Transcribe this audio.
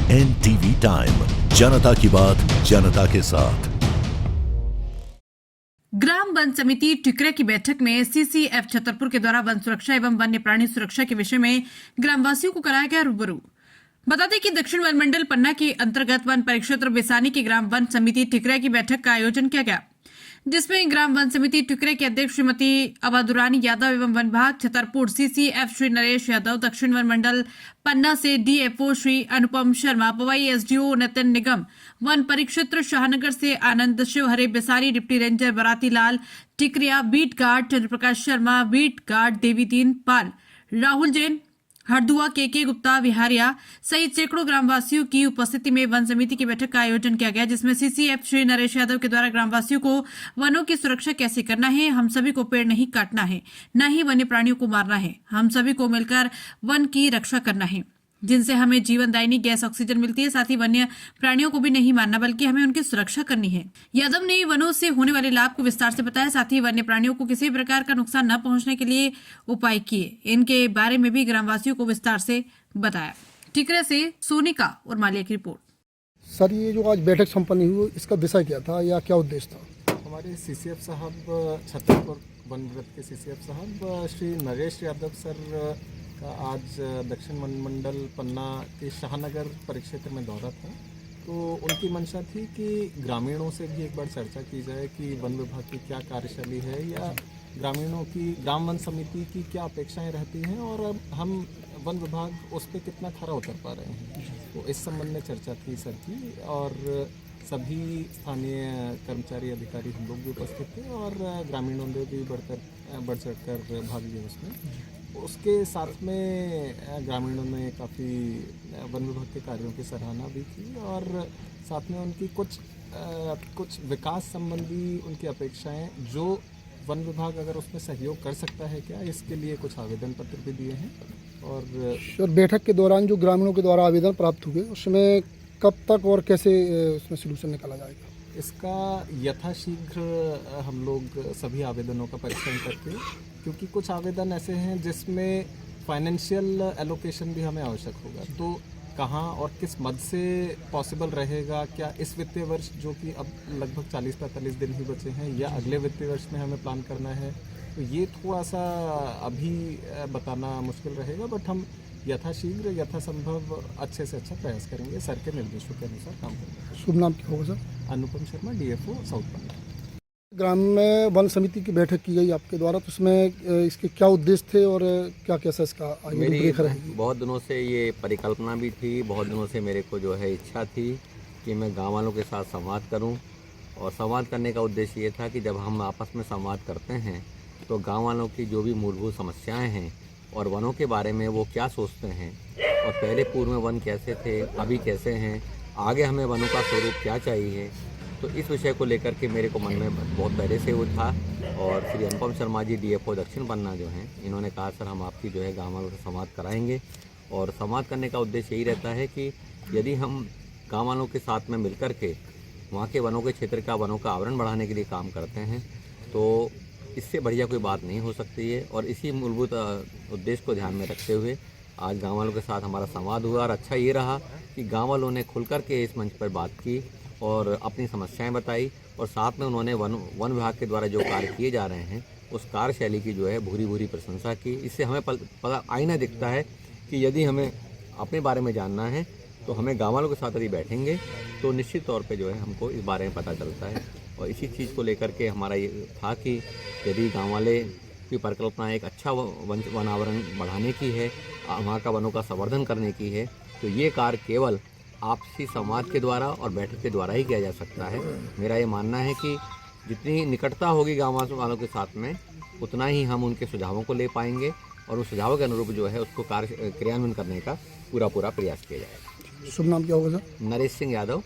NTV time, जनता की बात जनता के साथ। ग्राम वन समिति टिकरे की बैठक में CCF छतरपुर के द्वारा वन सुरक्षा एवं वन्य प्राणी सुरक्षा के विषय में ग्रामवासियों को कराया गया रूबरू। बता दें कि दक्षिण वन मंडल पन्ना के अंतर्गत वन परिक्षेत्र बिसानी की ग्राम वन समिति टिकरे की बैठक का आयोजन किया गया, जिसमें ग्राम वन समिति टिकरे के अध्यक्ष श्रीमती अबादुरानी यादव एवं वन विभाग छतरपुर CCF श्री नरेश यादव, दक्षिण वन मंडल पन्ना से DFO श्री अनुपम शर्मा, पवई SDO नितिन निगम, वन परिक्षेत्र शाहनगर से Anand Shivhare Bisari, deputy ranger Barati Lal Tikariya, beat guard Chandraprakash Sharma, beat guard Devideen Pal, Rahul Jain, Hardua KK Gupta, Vihariya सहित सैकड़ों ग्रामवासियों की उपस्थिति में वन समिति की बैठक का आयोजन किया गया, जिसमें CCF श्री नरेश यादव के द्वारा ग्रामवासियों को वनों की सुरक्षा कैसे करना है, हम सभी को पेड़ नहीं काटना है, न ही वन्य प्राणियों को मारना है, हम सभी को मिलकर वन की रक्षा करना है, जिनसे हमें जीवनदायिनी गैस ऑक्सीजन मिलती है। साथ ही वन्य प्राणियों को भी नहीं मारना बल्कि हमें उनकी सुरक्षा करनी है। यादव ने वनों से होने वाले लाभ को विस्तार से बताया, साथ ही वन्य प्राणियों को किसी प्रकार का नुकसान न पहुंचने के लिए उपाय किए। इनके बारे में भी ग्रामवासियों को विस्तार से बताया। टिकरे से सोनिका और मालिया की रिपोर्ट। सर, ये जो आज बैठक संपन्न हुई इसका विषय क्या था या क्या उद्देश्य था? हमारे CCF साहब छतरपुर वन विभाग के CCF साहब श्री नरेश यादव सर का आज दक्षिण वन मंडल पन्ना के शाहनगर परिक्षेत्र में दौरा था, तो उनकी मंशा थी कि ग्रामीणों से भी एक बार चर्चा की जाए कि वन विभाग की क्या कार्यशैली है या ग्रामीणों की ग्राम वन समिति की क्या अपेक्षाएं रहती हैं और अब हम वन विभाग उस पर कितना खरा उतर पा रहे हैं। तो इस संबंध में चर्चा थी सर की, और सभी स्थानीय कर्मचारी अधिकारी हम लोग भी उपस्थित थे और ग्रामीणों ने भी बढ़ चढ़ कर भाग लिया उसमें। उसके साथ में ग्रामीणों ने काफ़ी वन विभाग के कार्यों की सराहना भी की और साथ में उनकी कुछ विकास संबंधी उनकी अपेक्षाएं जो वन विभाग अगर उसमें सहयोग कर सकता है क्या, इसके लिए कुछ आवेदन पत्र भी दिए हैं। और बैठक के दौरान जो ग्रामीणों के द्वारा आवेदन प्राप्त हुए उसमें कब तक और कैसे उसमें सलूशन निकाला जाएगा? इसका यथाशीघ्र हम लोग सभी आवेदनों का परीक्षण करके, क्योंकि कुछ आवेदन ऐसे हैं जिसमें फाइनेंशियल एलोकेशन भी हमें आवश्यक होगा, तो कहाँ और किस मद से पॉसिबल रहेगा, क्या इस वित्तीय वर्ष जो कि अब लगभग 40-45 दिन ही बचे हैं या अगले वित्तीय वर्ष में हमें प्लान करना है, तो ये थोड़ा सा अभी बताना मुश्किल रहेगा, बट हम यथाशीघ्र यथासंभव अच्छे से अच्छा प्रयास करेंगे, सर के निर्देशों के अनुसार काम करेंगे। शुभ नाम क्या होगा सर? अनुपम शर्मा, DFO साउथ पन्ना। ग्राम में वन समिति की बैठक की गई आपके द्वारा, तो उसमें इसके क्या उद्देश्य थे और क्या कैसा इसका रूपरेखा रहेगी? बहुत दिनों से ये परिकल्पना भी थी, बहुत दिनों से मेरे को जो है इच्छा थी कि मैं गाँव वालों के साथ संवाद करूँ, और संवाद करने का उद्देश्य ये था कि जब हम आपस में संवाद करते हैं तो गाँव वालों की जो भी मूलभूत समस्याएँ हैं और वनों के बारे में वो क्या सोचते हैं, और पहले पूर्व में वन कैसे थे, अभी कैसे हैं, आगे हमें वनों का स्वरूप क्या चाहिए, तो इस विषय को लेकर के मेरे को मन में बहुत पहले से वो था। और श्री अनुपम शर्मा जी DFO दक्षिण पन्ना जो हैं, इन्होंने कहा सर हम आपकी जो है गाँव वालों से संवाद कराएंगे, और संवाद करने का उद्देश्य यही रहता है कि यदि हम गाँव वालों के साथ में मिलकर के वहाँ के वनों के क्षेत्र का वनों का आवरण बढ़ाने के लिए काम करते हैं तो इससे बढ़िया कोई बात नहीं हो सकती है। और इसी मूलभूत उद्देश्य को ध्यान में रखते हुए आज गाँव वालों के साथ हमारा संवाद हुआ, और अच्छा ये रहा कि गाँव वालों ने खुलकर के इस मंच पर बात की और अपनी समस्याएं बताई, और साथ में उन्होंने वन विभाग के द्वारा जो कार्य किए जा रहे हैं उस कार्यशैली की जो है भूरी भूरी प्रशंसा की। इससे हमें पता आईना दिखता है कि यदि हमें अपने बारे में जानना है तो हमें गाँव वालों के साथ यदि बैठेंगे तो निश्चित तौर पे जो है हमको इस बारे में पता चलता है। और इसी चीज़ को लेकर के हमारा ये था कि यदि गाँव वाले की परिकल्पना एक अच्छा वन आवरण बढ़ाने की है, वहाँ का वनों का संवर्धन करने की है, तो ये कार्य केवल आपसी संवाद के द्वारा और बैठक के द्वारा ही किया जा सकता है। मेरा ये मानना है कि जितनी निकटता होगी गाँव वालों के साथ में, उतना ही हम उनके सुझावों को ले पाएंगे और उस सुझावों के अनुरूप जो है उसको क्रियान्वयन करने का पूरा प्रयास किया जाएगा। शुभ नाम क्या होगा सर? नरेश सिंह यादव,